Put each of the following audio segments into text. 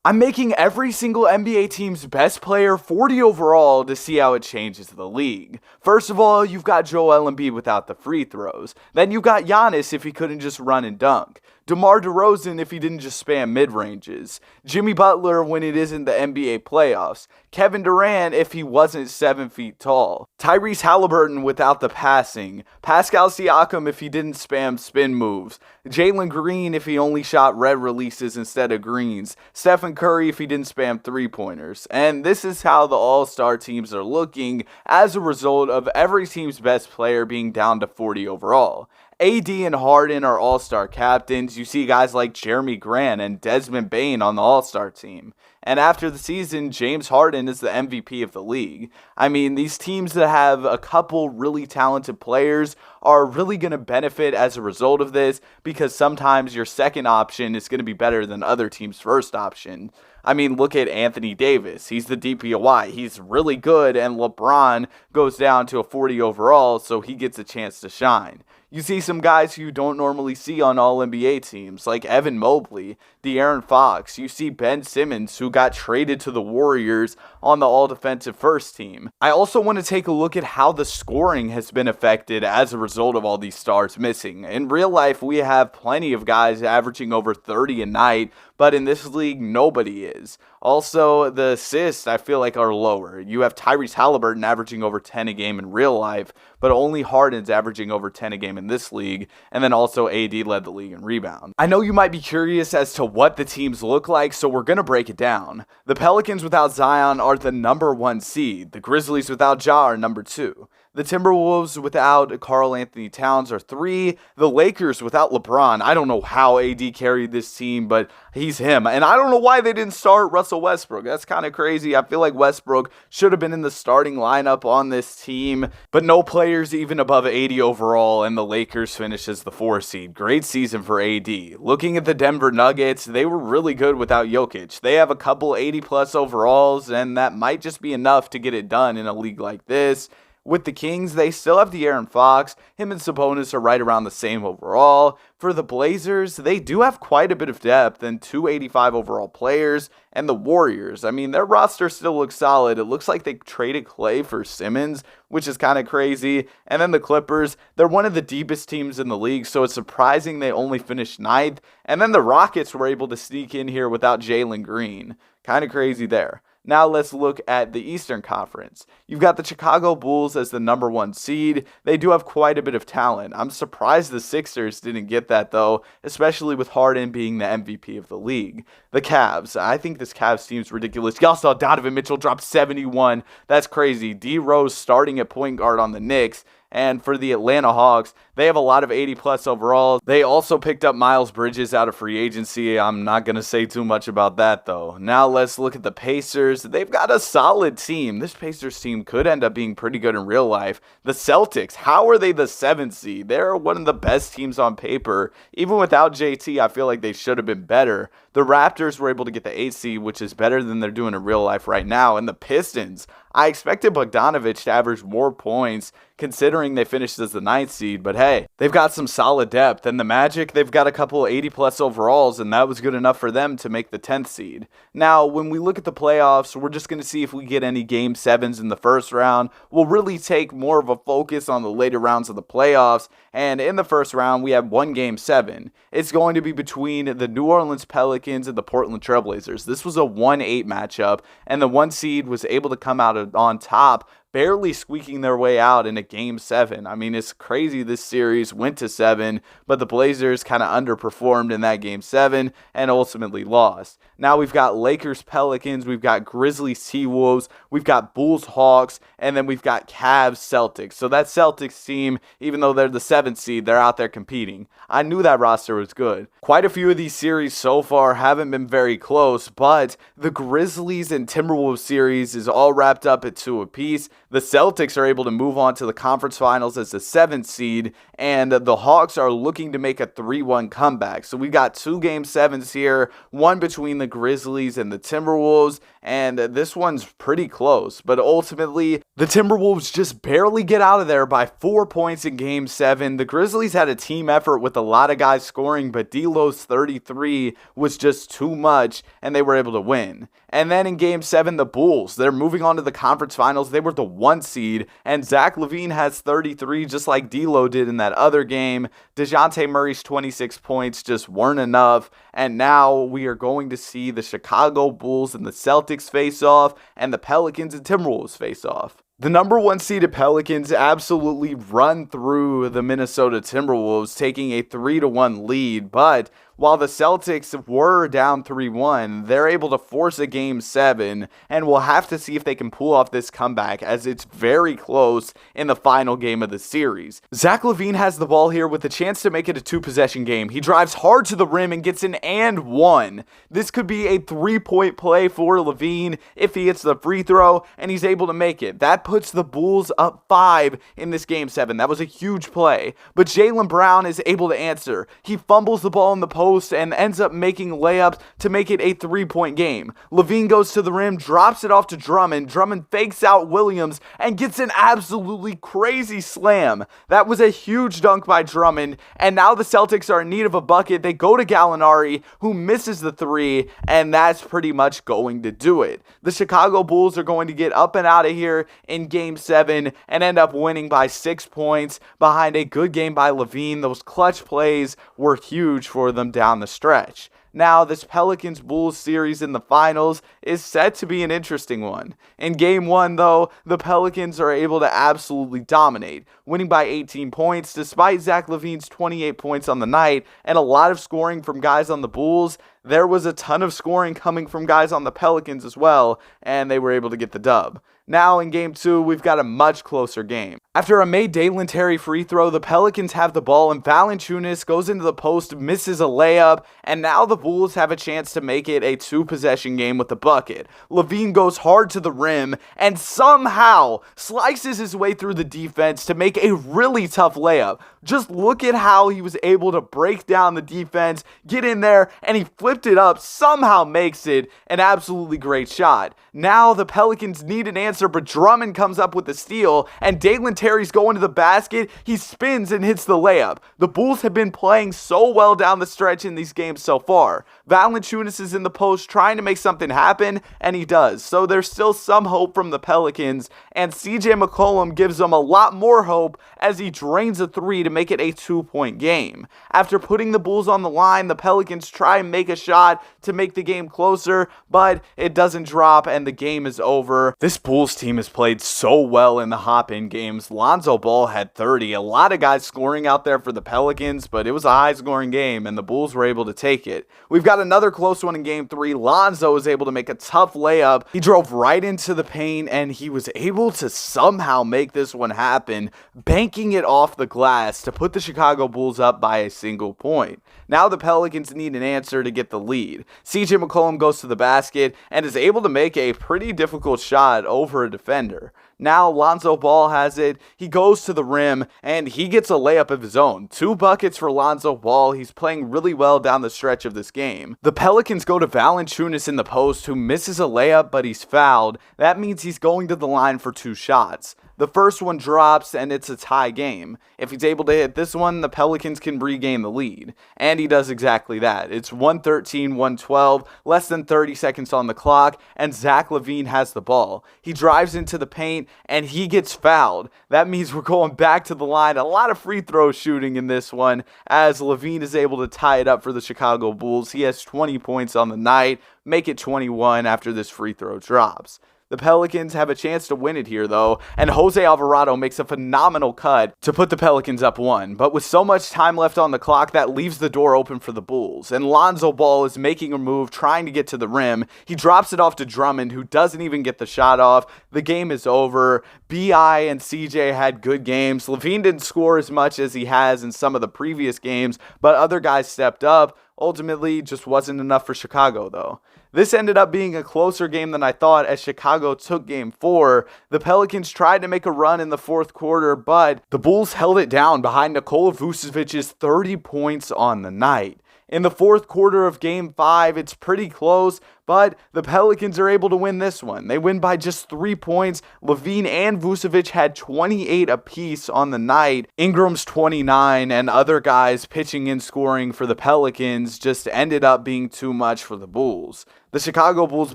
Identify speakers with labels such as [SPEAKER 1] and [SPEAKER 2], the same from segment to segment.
[SPEAKER 1] I'm making every single NBA team's best player 40 overall to see how it changes the league. First of all, you've got Joel Embiid without the free throws. Then you've got Giannis if he couldn't just run and dunk. DeMar DeRozan if he didn't just spam mid-ranges. Jimmy Butler when it isn't the NBA playoffs. Kevin Durant if he wasn't 7 feet tall. Tyrese Halliburton without the passing. Pascal Siakam if he didn't spam spin moves. Jalen Green if he only shot red releases instead of greens. Stephen Curry if he didn't spam three-pointers. And this is how the All-Star teams are looking as a result of every team's best player being down to 40 overall. AD and Harden are all-star captains. You see guys like Jeremy Grant and Desmond Bane on the all-star team. And after the season, James Harden is the MVP of the league. I mean, these teams that have a couple really talented players are really going to benefit as a result of this because sometimes your second option is going to be better than other teams' first option. I mean, look at Anthony Davis. He's the DPOY. He's really good, and LeBron goes down to a 40 overall, so he gets a chance to shine. You see some guys who you don't normally see on All-NBA teams, like Evan Mobley, De'Aaron Fox. You see Ben Simmons, who got traded to the Warriors on the All-Defensive First team. I also want to take a look at how the scoring has been affected as a result of all these stars missing. In real life, we have plenty of guys averaging over 30 a night, but in this league, nobody is. Also, the assists, I feel like, are lower. You have Tyrese Halliburton averaging over 10 a game in real life, but only Harden's averaging over 10 a game in this league, and then also AD led the league in rebound. I know you might be curious as to what the teams look like, so we're going to break it down. The Pelicans without Zion are the number 1 seed. The Grizzlies without Ja are number 2. The Timberwolves without Karl Anthony Towns are 3. The Lakers without LeBron. I don't know how AD carried this team, but he's him. And I don't know why they didn't start Russell Westbrook. That's kind of crazy. I feel like Westbrook should have been in the starting lineup on this team, but no players even above 80 overall, and the Lakers finish as the 4 seed. Great season for AD. Looking at the Denver Nuggets, they were really good without Jokic. They have a couple 80-plus overalls, and that might just be enough to get it done in a league like this. With the Kings, they still have De'Aaron Fox. Him and Sabonis are right around the same overall. For the Blazers, they do have quite a bit of depth and 285 overall players. And the Warriors, I mean, their roster still looks solid. It looks like they traded Clay for Simmons, which is kind of crazy. And then the Clippers, they're one of the deepest teams in the league, so it's surprising they only finished 9th. And then the Rockets were able to sneak in here without Jalen Green. Kind of crazy there. Now let's look at the Eastern Conference. You've got the Chicago Bulls as the number 1 seed. They do have quite a bit of talent. I'm surprised the Sixers didn't get that though, especially with Harden being the MVP of the league. The Cavs. I think this Cavs team's ridiculous. Y'all saw Donovan Mitchell drop 71. That's crazy. D Rose starting at point guard on the Knicks. And for the Atlanta Hawks, they have a lot of 80-plus overalls. They also picked up Miles Bridges out of free agency. I'm not going to say too much about that, though. Now let's look at the Pacers. They've got a solid team. This Pacers team could end up being pretty good in real life. The Celtics, how are they the 7th seed? They're one of the best teams on paper. Even without JT, I feel like they should have been better. The Raptors were able to get the 8th seed, which is better than they're doing in real life right now. And the Pistons, I expected Bogdanovich to average more points considering they finished as the 9th seed, but hey, they've got some solid depth. And the Magic, they've got a couple 80-plus overalls, and that was good enough for them to make the 10th seed. Now, when we look at the playoffs, we're just going to see if we get any Game 7s in the first round. We'll really take more of a focus on the later rounds of the playoffs, and in the first round, we have one Game 7. It's going to be between the New Orleans Pelicans and the Portland Trailblazers. This was a 1-8 matchup, and the 1 seed was able to come out on top, barely squeaking their way out in a Game 7. I mean, it's crazy this series went to 7, but the Blazers kind of underperformed in that Game 7 and ultimately lost. Now we've got Lakers Pelicans, we've got Grizzlies T-Wolves, we've got Bulls Hawks, and then we've got Cavs Celtics. So that Celtics team, even though they're the 7th seed, they're out there competing. I knew that roster was good. Quite a few of these series so far haven't been very close, but the Grizzlies and Timberwolves series is all wrapped up at 2 apiece. The Celtics are able to move on to the conference finals as the 7th seed, and the Hawks are looking to make a 3-1 comeback. So we got 2 Game 7s here, one between the Grizzlies and the Timberwolves, and this one's pretty close. But ultimately, the Timberwolves just barely get out of there by 4 points in Game 7. The Grizzlies had a team effort with a lot of guys scoring, but D'Lo's 33 was just too much, and they were able to win. And then in Game 7, the Bulls, they're moving on to the conference finals. They were the 1 seed, and Zach LaVine has 33, just like D'Lo did in that other game. DeJounte Murray's 26 points just weren't enough, and now we are going to see the Chicago Bulls and the Celtics face off, and the Pelicans and Timberwolves face off. The number 1 seeded Pelicans absolutely run through the Minnesota Timberwolves, taking a 3-1 lead, but while the Celtics were down 3-1, they're able to force a Game 7, and we'll have to see if they can pull off this comeback, as it's very close in the final game of the series. Zach LaVine has the ball here with a chance to make it a 2-possession game. He drives hard to the rim and gets an and 1. This could be a 3-point play for LaVine if he hits the free throw, and he's able to make it. That puts the Bulls up 5 in this Game 7. That was a huge play, but Jaylen Brown is able to answer. He fumbles the ball in the post and ends up making layups to make it a 3-point game. LaVine goes to the rim, drops it off to Drummond. Drummond fakes out Williams and gets an absolutely crazy slam. That was a huge dunk by Drummond, and now the Celtics are in need of a bucket. They go to Gallinari, who misses the 3, and that's pretty much going to do it. The Chicago Bulls are going to get up and out of here in Game 7 and end up winning by 6 points behind a good game by LaVine. Those clutch plays were huge for them down the stretch. Now, this Pelicans-Bulls series in the finals is set to be an interesting one. In Game 1, though, the Pelicans are able to absolutely dominate, winning by 18 points despite Zach LaVine's 28 points on the night and a lot of scoring from guys on the Bulls. There was a ton of scoring coming from guys on the Pelicans as well, and they were able to get the dub. Now in Game 2, we've got a much closer game. After a made Dalen Terry free throw, the Pelicans have the ball, and Valanciunas goes into the post, misses a layup, and now the Bulls have a chance to make it a 2-possession game with the bucket. LaVine goes hard to the rim and somehow slices his way through the defense to make a really tough layup. Just look at how he was able to break down the defense, get in there, and he flipped it up, somehow makes it an absolutely great shot. Now the Pelicans need an answer, but Drummond comes up with the steal, and Dalen Terry's going to the basket. He spins and hits the layup. The Bulls have been playing so well down the stretch in these games so far. Valanciunas is in the post trying to make something happen, and he does. So there's still some hope from the Pelicans, and CJ McCollum gives them a lot more hope as he drains a 3 to make it a 2-point game. After putting the Bulls on the line, the Pelicans try and make a shot to make the game closer, but it doesn't drop, and the game is over. This Bulls team has played so well in the hop-in games. Lonzo Ball had 30. A lot of guys scoring out there for the Pelicans, but it was a high-scoring game, and the Bulls were able to take it. We've got another close one in Game 3. Lonzo was able to make a tough layup. He drove right into the paint, and he was able to somehow make this one happen, banking it off the glass to put the Chicago Bulls up by a single point. Now the Pelicans need an answer to get the lead. CJ McCollum goes to the basket and is able to make a pretty difficult shot over a defender. Now Lonzo Ball has it. He goes to the rim and he gets a layup of his own. 2 buckets for Lonzo Ball. He's playing really well down the stretch of this game. The Pelicans go to Valanciunas in the post, who misses a layup, but he's fouled. That means he's going to the line for 2 shots. The first one drops, and it's a tie game. If he's able to hit this one, the Pelicans can regain the lead. And he does exactly that. It's 113-112, less than 30 seconds on the clock, and Zach LaVine has the ball. He drives into the paint, and he gets fouled. That means we're going back to the line. A lot of free throw shooting in this one, as LaVine is able to tie it up for the Chicago Bulls. He has 20 points on the night, make it 21 after this free throw drops. The Pelicans have a chance to win it here, though, and Jose Alvarado makes a phenomenal cut to put the Pelicans up 1. But with so much time left on the clock, that leaves the door open for the Bulls. And Lonzo Ball is making a move, trying to get to the rim. He drops it off to Drummond, who doesn't even get the shot off. The game is over. B.I. and CJ had good games. LaVine didn't score as much as he has in some of the previous games, but other guys stepped up. Ultimately, just wasn't enough for Chicago, though. This ended up being a closer game than I thought as Chicago took game 4. The Pelicans tried to make a run in the fourth quarter, but the Bulls held it down behind Nikola Vucevic's 30 points on the night. In the fourth quarter of game 5, it's pretty close, but the Pelicans are able to win this one. They win by just 3 points. LaVine and Vucevic had 28 apiece on the night. Ingram's 29, and other guys pitching and scoring for the Pelicans just ended up being too much for the Bulls. The Chicago Bulls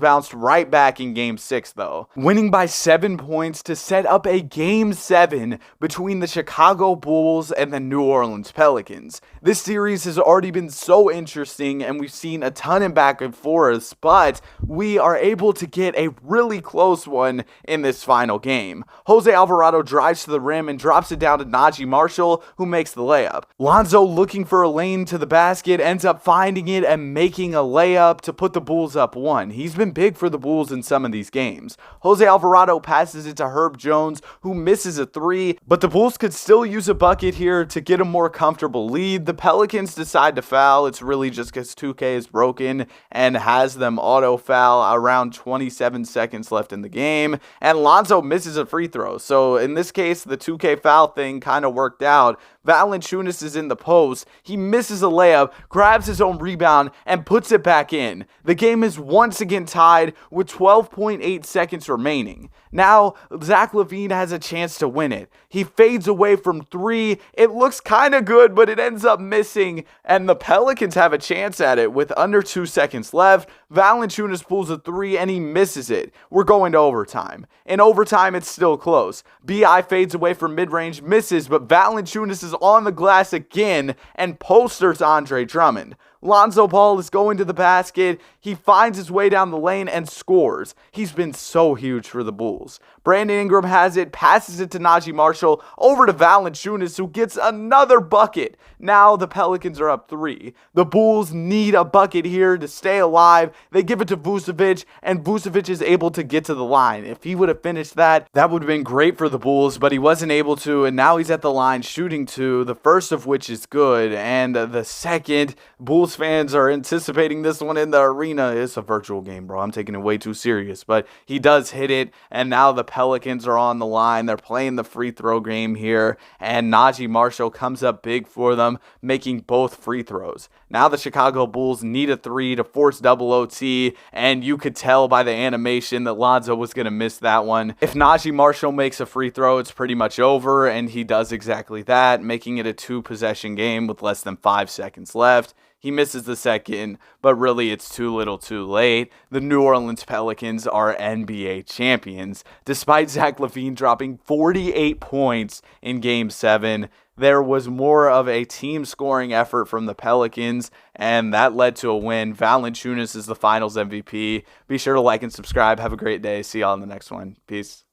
[SPEAKER 1] bounced right back in Game 6, though, winning by 7 points to set up a Game 7 between the Chicago Bulls and the New Orleans Pelicans. This series has already been so interesting, and we've seen a ton of back and forth, but we are able to get a really close one in this final game. Jose Alvarado drives to the rim and drops it down to Naji Marshall, who makes the layup. Lonzo, looking for a lane to the basket, ends up finding it and making a layup to put the Bulls up 1. He's been big for the Bulls in some of these games. Jose Alvarado passes it to Herb Jones, who misses a 3, but the Bulls could still use a bucket here to get a more comfortable lead. The Pelicans decide to foul. It's really just because 2K is broken and has them auto foul around 27 seconds left in the game, and Lonzo misses a free throw. So in this case, the 2K foul thing kind of worked out. Valanciunas is in the post. He misses a layup, grabs his own rebound, and puts it back in. The game is once again tied with 12.8 seconds remaining. Now, Zach LaVine has a chance to win it. He fades away from 3. It looks kind of good, but it ends up missing, and the Pelicans have a chance at it with under 2 seconds left. Valanciunas pulls a 3, and he misses it. We're going to overtime. In overtime, it's still close. B.I. fades away from mid-range, misses, but Valanciunas is on the glass again and posters Andre Drummond. Lonzo Ball is going to the basket. He finds his way down the lane and scores. He's been so huge for the Bulls. Brandon Ingram has it, passes it to Naji Marshall, over to Valanciunas, who gets another bucket. Now the Pelicans are up 3. The Bulls need a bucket here to stay alive. They give it to Vucevic, and Vucevic is able to get to the line. If he would have finished that would have been great for the Bulls, but he wasn't able to, and now he's at the line shooting 2, the first of which is good, and the second, Bulls fans are anticipating this one in the arena. It's a virtual game, bro. I'm taking it way too serious, but he does hit it, and now the Pelicans are on the line. They're playing the free throw game here, and Naji Marshall comes up big for them, making both free throws. Now the Chicago Bulls need a 3 to force double OT, and you could tell by the animation that Lonzo was going to miss that one. If Naji Marshall makes a free throw, it's pretty much over, and he does exactly that, making it a 2-possession game with less than 5 seconds left. He misses the second, but really it's too little too late. The New Orleans Pelicans are NBA champions. Despite Zach LaVine dropping 48 points in Game 7, there was more of a team scoring effort from the Pelicans, and that led to a win. Valanciunas is the Finals MVP. Be sure to like and subscribe. Have a great day. See y'all in the next one. Peace.